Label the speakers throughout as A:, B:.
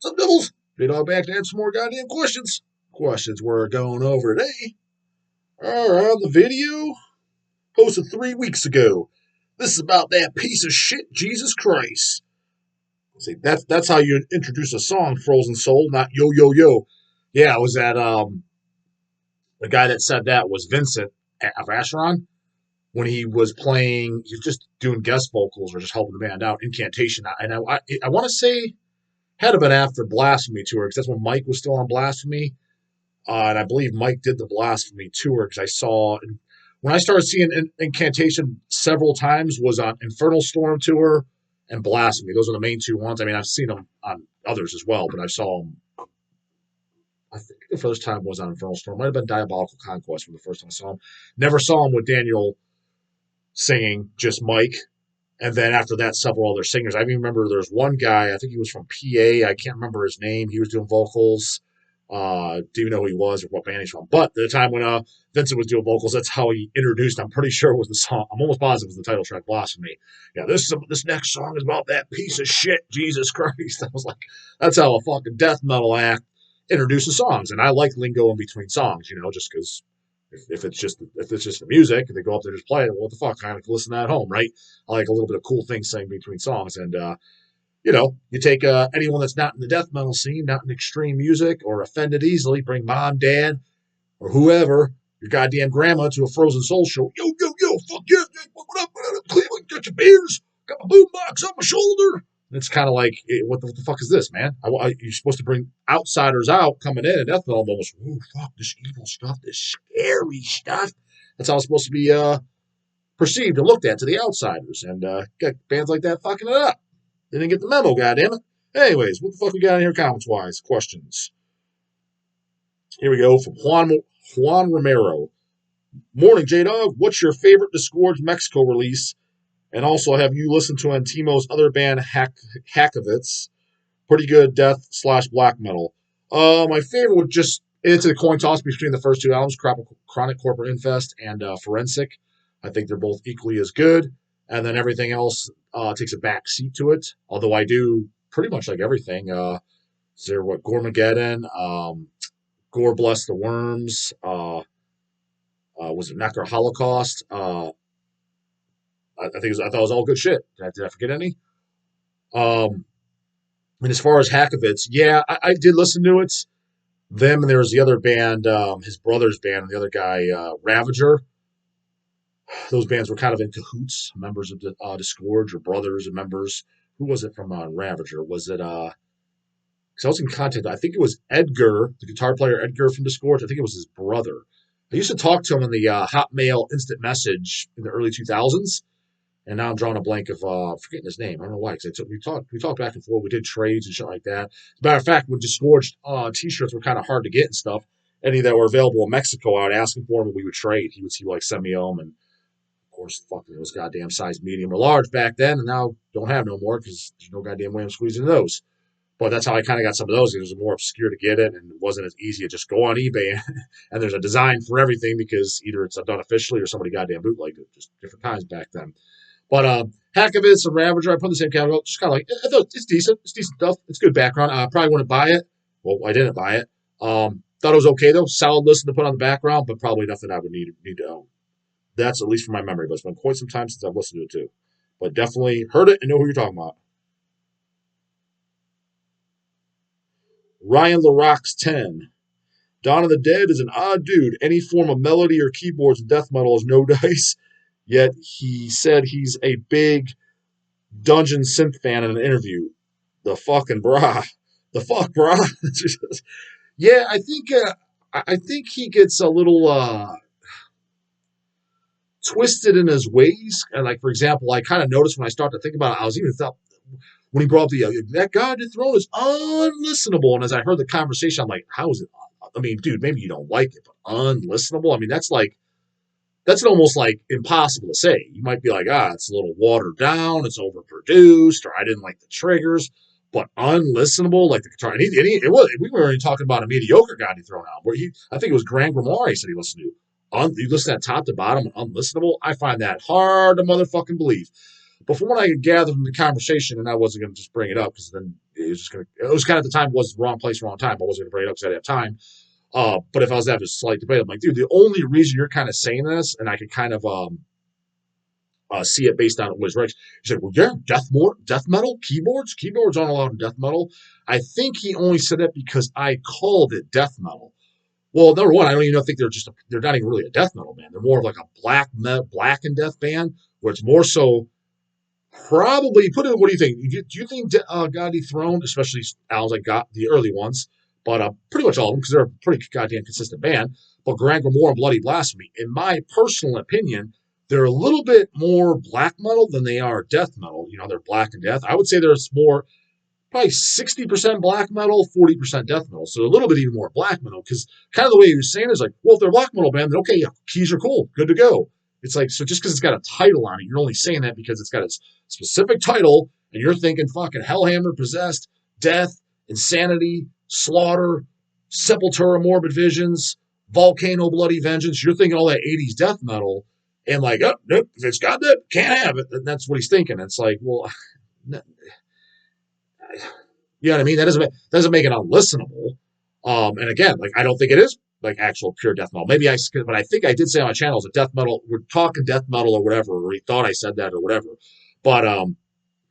A: Some devils. J-Dog back to answer some more goddamn questions. Questions we're going over today are the video posted 3 weeks ago. This is about that piece of shit, Jesus Christ. See, that's how you introduce a song, Frozen Soul, not yo yo yo. Yeah, it was that the guy that said that was Vincent of Asheron when he was playing. He was just doing guest vocals or just helping the band out. Incantation, and I want to say had to have been after Blasphemy tour because that's when Mike was still on Blasphemy, and I believe Mike did the Blasphemy tour because I saw when I started seeing Incantation several times was on Infernal Storm tour and Blasphemy. Those are the main two ones. I mean, I've seen them on others as well, but I saw them. I think the first time was on Infernal Storm. Might have been Diabolical Conquest from the first time I saw him. Never saw him with Daniel singing, just Mike. And then after that, several other singers. I even remember there's one guy, I think he was from PA. I can't remember his name. He was doing vocals. Didn't even know who he was or what band he's from. But the time when Vincent was doing vocals, that's how he introduced. I'm pretty sure it was the song. I'm almost positive it was the title track, Blasphemy. Yeah, this next song is about that piece of shit, Jesus Christ. I was like, that's how a fucking death metal act introduces songs. And I like lingo in between songs, just because if it's just the music and they go up there and just play it, well, what the fuck? I kind of listen to that at home, right? I like a little bit of cool things saying between songs. And you take anyone that's not in the death metal scene, not in extreme music, or offended easily, bring mom, dad, or whoever, your goddamn grandma to a Frozen Soul show. Yo, yo, yo, fuck yeah, what up, Cleveland, got your beers, got my boombox on my shoulder. And it's kind of like, what the fuck is this, man? You're supposed to bring outsiders out coming in, and death metal almost, oh, fuck, this evil stuff, this scary stuff. That's how it's supposed to be perceived and looked at to the outsiders. And got bands like that fucking it up. They didn't get the memo, goddammit. Anyways, what the fuck we got in here comments-wise? Questions. Here we go from Juan Romero. Morning, J-Dog. What's your favorite Disgorged Mexico release? And also, have you listened to Antimo's other band, Hackovitz? Pretty good death/black metal. My favorite would just, it's a coin toss between the first two albums, Chronic Corporate Infest and Forensic. I think they're both equally as good. And then everything else takes a back seat to it. Although I do pretty much like everything. Gormageddon, Gore Bless the Worms, was it Necro Holocaust? I thought it was all good shit. Did I forget any? And as far as Hackovitz, yeah, I did listen to it. Them, and there was the other band, his brother's band, and the other guy, Ravager. Those bands were kind of in cahoots, members of the Disgorge or brothers and members. Who was it from Ravager? Was it, because I was in contact, I think it was Edgar, the guitar player Edgar from Disgorge. I think it was his brother. I used to talk to him in the Hotmail instant message in the early 2000s. And now I'm drawing a blank of forgetting his name. I don't know why. Because we talked back and forth. We did trades and shit like that. As a matter of fact, when Disgorged T-shirts were kind of hard to get and stuff, any that were available in Mexico, I would ask him for them and we would trade. He would send me them, and of course, fucking it was goddamn size medium or large back then, and now don't have no more because there's no goddamn way I'm squeezing those. But that's how I kind of got some of those. It was more obscure to get it, and it wasn't as easy to just go on eBay and there's a design for everything because either it's done officially or somebody goddamn bootlegged it. Just different times back then. But Hackovitz and Ravager, I put in the same category. Just kind of like, I thought it's decent. It's decent stuff. It's good background. I probably wouldn't buy it. Well, I didn't buy it. Thought it was okay, though. Solid listen to put on the background, but probably nothing I would need to own. That's at least from my memory, but it's been quite some time since I've listened to it, too. But definitely heard it and know who you're talking about. Ryan LaRock's 10. Dawn of the Dead is an odd dude. Any form of melody or keyboards in death metal is no dice. Yet he said he's a big Dungeon synth fan in an interview. The fucking brah. The fuck, brah. Yeah, I think he gets a little twisted in his ways. And like, for example, I kind of noticed when I started to think about it, I was even thought when he brought up that God dethroned is unlistenable. And as I heard the conversation, I'm like, how is it? I mean, dude, maybe you don't like it, but unlistenable. I mean, that's almost like impossible to say. You might be like, it's a little watered down, it's overproduced, or I didn't like the triggers, but unlistenable, like the guitar. And we were already talking about a mediocre guy he thrown out. I think it was Grand Grimoire he said he listened to. You listen at top to bottom, unlistenable. I find that hard to motherfucking believe. But from what I could gather from the conversation, and I wasn't going to just bring it up because then it was kind of at the time was the wrong place, wrong time. I wasn't gonna bring it up because I didn't have time. But if I was having a slight debate, I'm like, dude, the only reason you're kind of saying this, and I could kind of see it based on what his regs. He said, well, yeah, death metal keyboards aren't allowed in death metal. I think he only said that because I called it death metal. Well, number one, I don't even think they're not even really a death metal band. They're more of like a black and death band, where it's more so probably put it. What do you think? Do you think God Dethroned, especially Al's like got the early ones, but pretty much all of them because they're a pretty goddamn consistent band. But Grand Grimoire and Bloody Blasphemy, in my personal opinion, they're a little bit more black metal than they are death metal. You know, they're black and death. I would say there's more probably 60% black metal, 40% death metal. So a little bit even more black metal because kind of the way he was saying is like, well, if they're black metal band, then okay, yeah, keys are cool, good to go. It's like, so just because it's got a title on it, you're only saying that because it's got a specific title and you're thinking fucking Hellhammer, Possessed, Death, Insanity, Slaughter, Sepultura, Morbid Visions, Volcano, Bloody Vengeance. You're thinking all that 80s death metal and like, oh, nope, if it's got that, can't have it. And that's what he's thinking. It's like, well, you know what I mean? That doesn't make it unlistenable. And again, like I don't think it is like actual pure death metal. Maybe but I think I did say on my channel is a death metal. We're talking death metal or whatever, or he thought I said that or whatever. But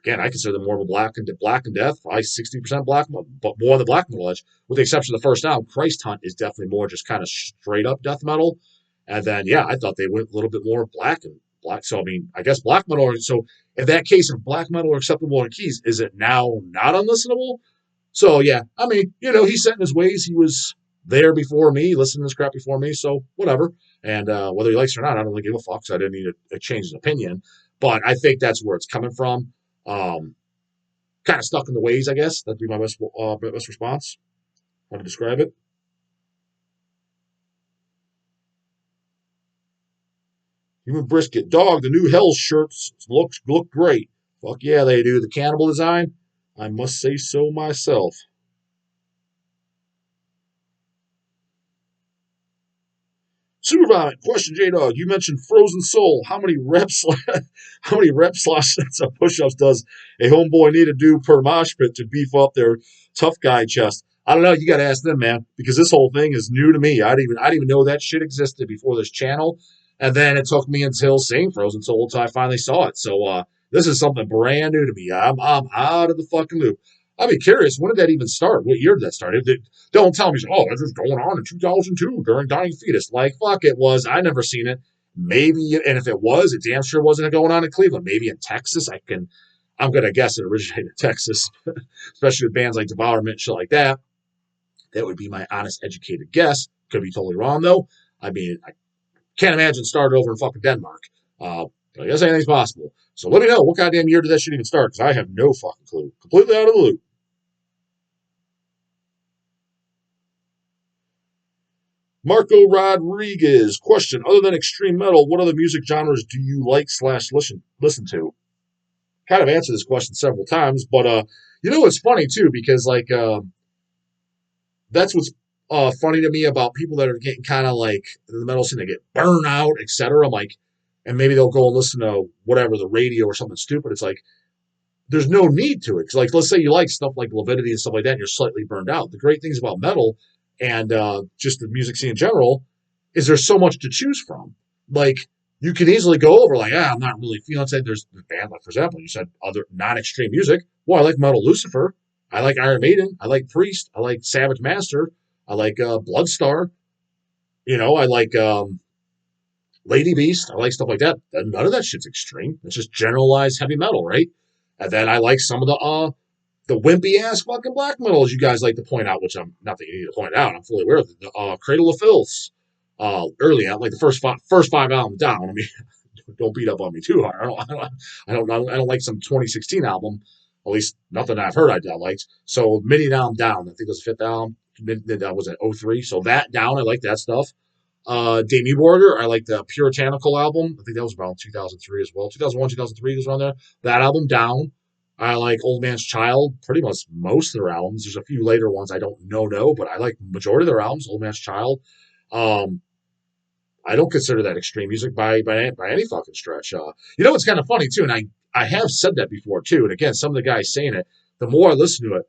A: again, I consider them more of a black and death, probably 60% black, but more on the black metal edge, with the exception of the first album. Christ Hunt is definitely more just kind of straight up death metal. And then yeah, I thought they went a little bit more black. So I mean, I guess black metal. So in that case, if black metal are acceptable on keys, is it now not unlistenable? So yeah, I mean, you know, he's set in his ways. He was there before me, listening to this crap before me, so whatever. And whether he likes it or not, I don't really give a fuck. So I didn't need to change his opinion. But I think that's where it's coming from. Kind of stuck in the ways, I guess. That'd be my best response. How to describe it. Human Brisket. Dog, the new Hell shirts look great. Fuck yeah, they do. The cannibal design, I must say so myself. Super Vomit. Question, J-Dog. You mentioned Frozen Soul. How many reps slash sets of push-ups does a homeboy need to do per mosh pit to beef up their tough guy chest? I don't know. You got to ask them, man, because this whole thing is new to me. I didn't even know that shit existed before this channel. And then it took me until seeing Frozen Soul until I finally saw it. So this is something brand new to me. I'm out of the fucking loop. I'd be curious, when did that even start? What year did that start? Don't tell me, oh, this was going on in 2002 during Dying Fetus. Like, fuck, it was. I never seen it. Maybe, and if it was, it damn sure wasn't going on in Cleveland. Maybe in Texas. I'm going to guess it originated in Texas, especially with bands like Devourment, shit like that. That would be my honest, educated guess. Could be totally wrong, though. I mean, I can't imagine it started over in fucking Denmark. I guess anything's possible. So let me know, what goddamn year did that shit even start? Because I have no fucking clue. Completely out of the loop. Marco Rodriguez. Question, other than extreme metal, what other music genres do you like / listen to? Kind of answered this question several times, but you know what's funny too, because like that's what's funny to me about people that are getting kind of like in the metal scene, they get burned out, etc. I'm like, and maybe they'll go and listen to whatever, the radio or something stupid. It's like, there's no need to it. Because like, let's say you like stuff like Leviticity and stuff like that, and you're slightly burned out. The great things about metal and just the music scene in general is there's so much to choose from. Like, you can easily go over like, I'm not really feeling it. There's the band, like for example, you said other non-extreme music. Well, I like Metal Lucifer. I like Iron Maiden. I like Priest. I like Savage Master. I like Bloodstar. You know, I like Lady Beast. I like stuff like that. None of that shit's extreme. It's just generalized heavy metal, right? And then I like some of the wimpy ass fucking black metal, as you guys like to point out, which I'm not that you need to point out. I'm fully aware of it. The Cradle of Filth, early out, like the first five albums down. I mean, don't beat up on me too hard. I don't like some 2016 album. At least nothing I've heard I liked. So Midi album down. I think it was the fifth album. That was at 03. So that down, I like that stuff. Dave Newborger, I like the Puritanical album. I think that was around 2003 as well. 2001, 2003 was around there. That album down. I like Old Man's Child, pretty much most of their albums. There's a few later ones I don't know, but I like majority of their albums. Old Man's Child. I don't consider that extreme music by any fucking stretch. You know what's kind of funny too, and I have said that before too. And again, some of the guys saying it, the more I listen to it,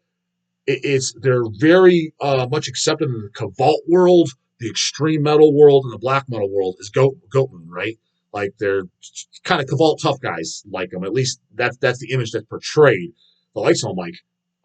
A: they're very much accepted in the Cavalt world, the extreme metal world, and the black metal world is Goatmoon, right? Like they're kind of Cavalt tough guys like them. At least that's the image that's portrayed. The likes of them, like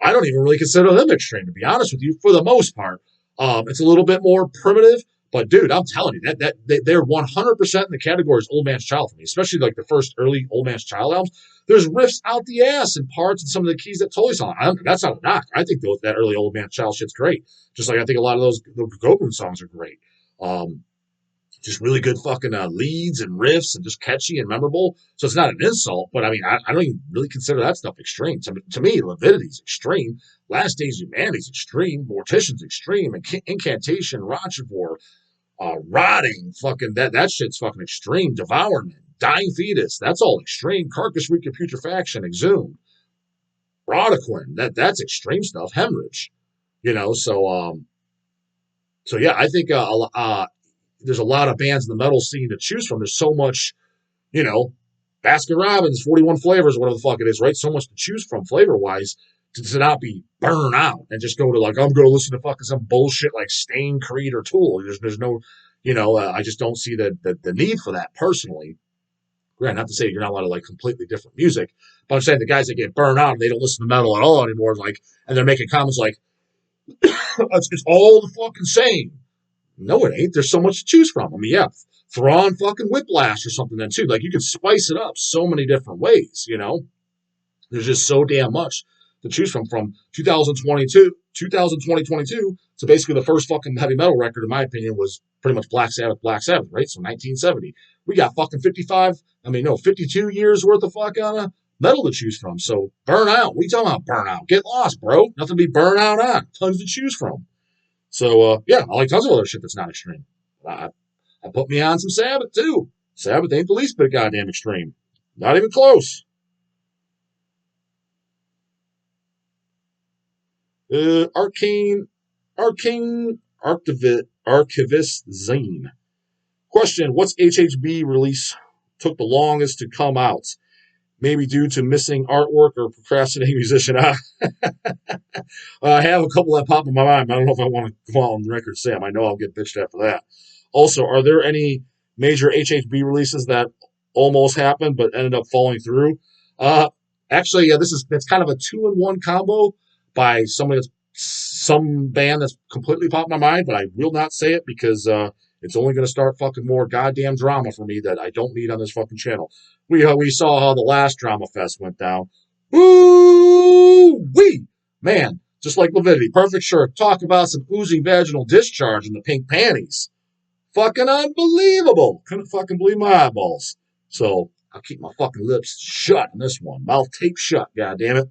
A: I don't even really consider them extreme, to be honest with you, for the most part. It's a little bit more primitive, but dude, I'm telling you they're 100% in the category as Old Man's Child for me, especially like the first early Old Man's Child albums. There's riffs out the ass and parts and some of the keys that totally sound. That's not a knock. I think that early Old Man Child shit's great. Just like I think a lot of those the Goku songs are great. Just really good fucking leads and riffs and just catchy and memorable. So it's not an insult, but I mean, I don't even really consider that stuff extreme. To me, Levidity's extreme. Last Days Humanity's extreme. Mortician's extreme. Incantation, Rochivore, Rotting, fucking that shit's fucking extreme. Devourment, Dying Fetus, that's all extreme. Carcass Recaputrefaction, Exhumed, Rodoquin, that's extreme stuff. Hemorrhage, so yeah, I think there's a lot of bands in the metal scene to choose from. There's so much, Baskin Robbins, 41 flavors, whatever the fuck it is, right? So much to choose from flavor wise to not be burned out and just go to like, I'm going to listen to fucking some bullshit like Stain, Creed, or Tool. There's no, I just don't see the need for that personally. Granted, not to say you're not allowed to like completely different music, but I'm saying the guys that get burned out and they don't listen to metal at all anymore, like, and they're making comments like, it's all the fucking same. No, it ain't. There's so much to choose from. I mean, yeah, throw on fucking Whiplash or something then too. Like you can spice it up so many different ways, There's just so damn much to choose from 2022 to basically the first fucking heavy metal record, in my opinion, was pretty much Black Sabbath, right? So 1970. We got fucking 52 years worth of fucking metal to choose from. So burn out. What are you talking about, burn out? Get lost, bro. Nothing to be burned out on. Tons to choose from. So, yeah, I like tons of other shit that's not extreme. I put me on some Sabbath, too. Sabbath ain't the least bit goddamn extreme. Not even close. Archivist Zane. Question, what's HHB release took the longest to come out? Maybe due to missing artwork or procrastinating musician. I have a couple that pop in my mind. I don't know if I want to go out on the record and say them. I know I'll get bitched at for that. Also, are there any major HHB releases that almost happened but ended up falling through? Actually, yeah, that's kind of a 2-in-1 combo by some band that's completely popped my mind, but I will not say it because it's only going to start fucking more goddamn drama for me that I don't need on this fucking channel. We saw how the last Drama Fest went down. Woo-wee! Man, just like Leviticity. Perfect shirt. Talk about some oozing vaginal discharge in the pink panties. Fucking unbelievable. Couldn't fucking believe my eyeballs. So, I'll keep my fucking lips shut on this one. Mouth taped shut, goddammit.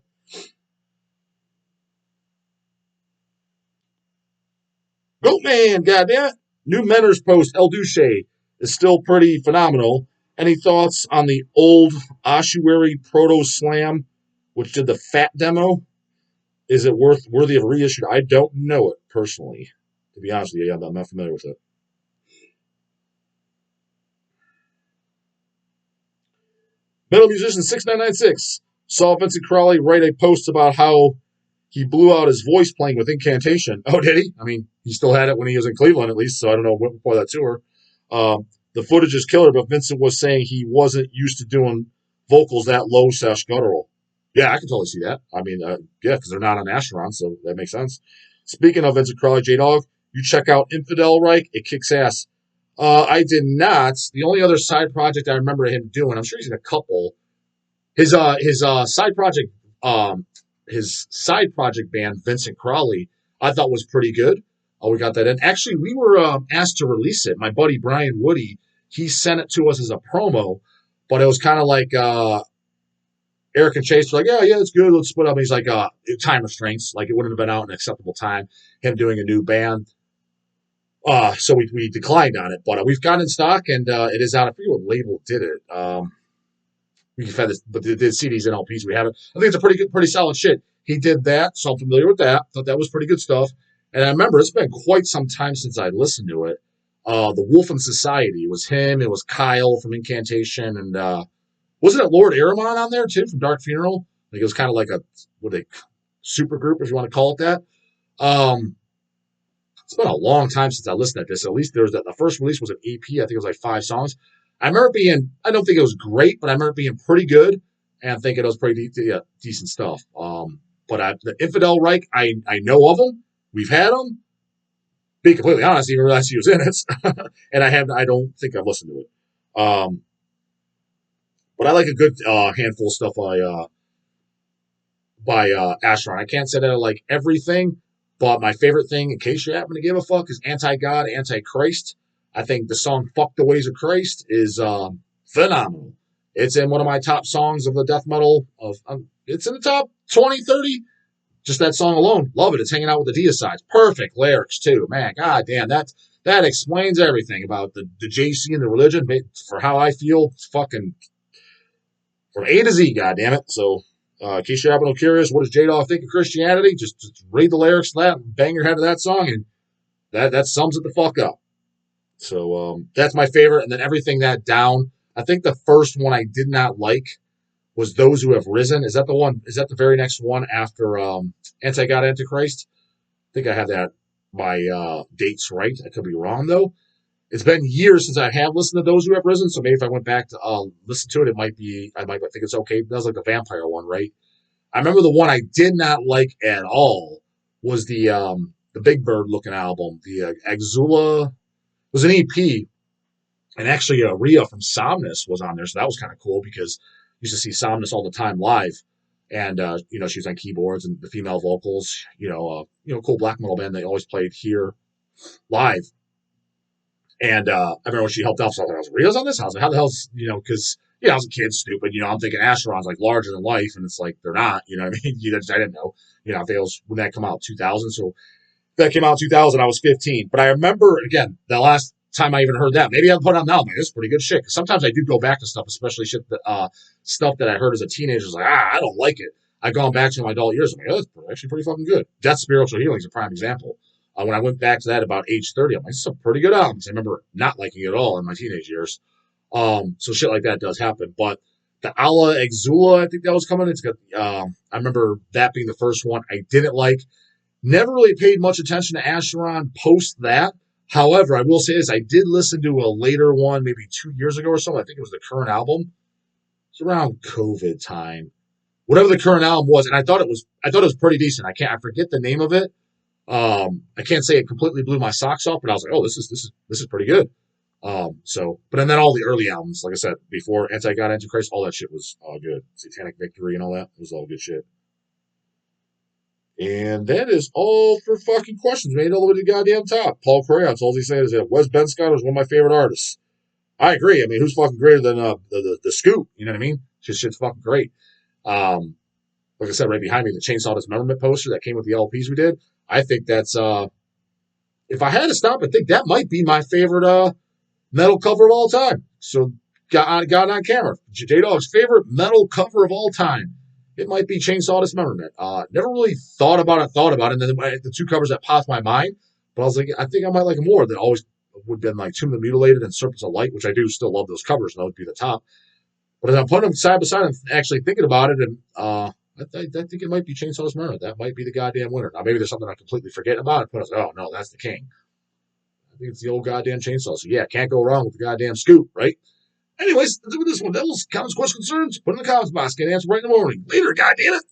A: Goatman, goddammit. New Menors post, El Duce, is still pretty phenomenal. Any thoughts on the old Ossuary Proto Slam, which did the Fat demo? Is it worthy of reissue? I don't know it personally. To be honest with you, I'm not familiar with it. Metal Musician 6996 saw Vincent Crowley write a post about how he blew out his voice playing with Incantation. Oh, did he? I mean, he still had it when he was in Cleveland, at least, so I don't know what before that tour. The footage is killer, but Vincent was saying he wasn't used to doing vocals that low / guttural. Yeah, I can totally see that. I mean, yeah, because they're not on Acheron, so that makes sense. Speaking of Vincent Crowley, J-Dog, you check out Infidel Reich. It kicks ass. I did not. The only other side project I remember him doing, I'm sure he's in a couple. His side project, his side project band, Vincent Crowley, I thought was pretty good. We got that in. Actually, we were asked to release it. My buddy Brian Woody, he sent it to us as a promo, but it was kind of like Eric and Chase were like, yeah, it's good. Let's split up. And he's like, time restraints. Like, it wouldn't have been out in acceptable time. Him doing a new band. So we declined on it. But we've got it in stock, and it is out. I forget what label did it. We've had this, but the CDs and LPs we have it. I think it's a pretty solid shit. He did that, so I'm familiar with that. Thought that was pretty good stuff. And I remember it's been quite some time since I listened to it. The Wolf and Society. It was him. It was Kyle from Incantation, and wasn't it Lord Aramon on there too from Dark Funeral? Like it was kind of like a super group, if you want to call it that. It's been a long time since I listened to this. At least there's that the first release was an EP. I think it was like 5 songs. I remember being, I don't think it was great, but I remember being pretty good and thinking it was pretty decent stuff. The Infidel Reich, I know of them. We've had them. Be completely honest, even realized he was in it, and I don't think I've listened to it. But I like a good handful of stuff by Asheron. I can't say that I like everything, but my favorite thing, in case you happen to give a fuck, is Anti-God, Anti-Christ. I think the song Fuck the Ways of Christ is phenomenal. It's in one of my top songs of the death metal. It's in the top 20, 30. Just that song alone. Love it. It's hanging out with the Deicides. Perfect lyrics, too. Man, god damn, that explains everything about the JC and the religion. For how I feel, it's fucking from A to Z, god damn it. So, in case you're having curious, what does J-Dog think of Christianity? Just read the lyrics to that and bang your head to that song, and that sums it the fuck up. So, that's my favorite. And then everything that down. I think the first one I did not like was Those Who Have Risen. Is that the one? Is that the very next one after Anti-God, Antichrist? I think I have that my dates right. I could be wrong, though. It's been years since I have listened to Those Who Have Risen, so maybe if I went back to listen to it, I might think it's okay. That was like the vampire one, right? I remember the one I did not like at all was the Big Bird looking album. The Exula was an EP, and actually Rhea from Somnus was on there, so that was kind of cool because I used to see Somnus all the time live, and she was on keyboards and the female vocals. Cool black metal band they always played here live. And I remember when she helped out, so I was like, Rhea's on this? I was like, how the hell's, because, I was a kid, stupid. I'm thinking Asheron's like larger than life, and it's like, they're not, you know what I mean? I didn't know. I think it was when that came out, 2000. So that came out in 2000, I was 15. But I remember, again, the last time I even heard that, maybe I'll put it on now, man, this is pretty good shit. Because sometimes I do go back to stuff, especially stuff that I heard as a teenager. It's like, I don't like it. I've gone back to my adult years. I'm like, oh, that's actually pretty fucking good. Death Spiritual Healing is a prime example. When I went back to that about age 30, I'm like, this is a pretty good album. I remember not liking it at all in my teenage years. So shit like that does happen. But the Ala Exula, I think that was coming. It's got. I remember that being the first one I didn't like. Never really paid much attention to Asheron post that. However, I will say this: I did listen to a later one, maybe 2 years ago or so. I think it was the current album. It's around COVID time, whatever the current album was, and I thought it was pretty decent. I forget the name of it. I can't say it completely blew my socks off, but I was like, oh, this is pretty good. But then all the early albums, like I said, before Anti-God, Antichrist, all that shit was all good. Satanic Victory and all that was all good shit. And that is all for fucking questions. Made it all the way to the goddamn top. Paul Crayons, all he's saying is that Wes Ben Scott is one of my favorite artists. I agree. I mean, who's fucking greater than the Scoop? You know what I mean? Shit's fucking great. Like I said, right behind me, the Chainsaw Dismemberment poster that came with the LPs we did. I think that's if I had to stop, I think that might be my favorite metal cover of all time. So got on camera. J-Dog's favorite metal cover of all time. It might be Chainsaw Dismemberment. Never really thought about it. And then the two covers that popped my mind, but I was like, I think I might like more. That always would have been like Tomb of the Mutilated and Serpents of Light, which I do still love those covers, and that would be the top. But as I'm putting them side by side and actually thinking about it, and I think it might be Chainsaw Dismemberment. That might be the goddamn winner. Now, maybe there's something I'm completely forgetting about it, but I was like, oh, no, that's the king. I think it's the old goddamn Chainsaw. So, yeah, can't go wrong with the goddamn Scoop, right? Anyways, let's do this one. Devils, comments, questions, concerns, put in the comments box. Get an answer right in the morning. Later, goddamn it.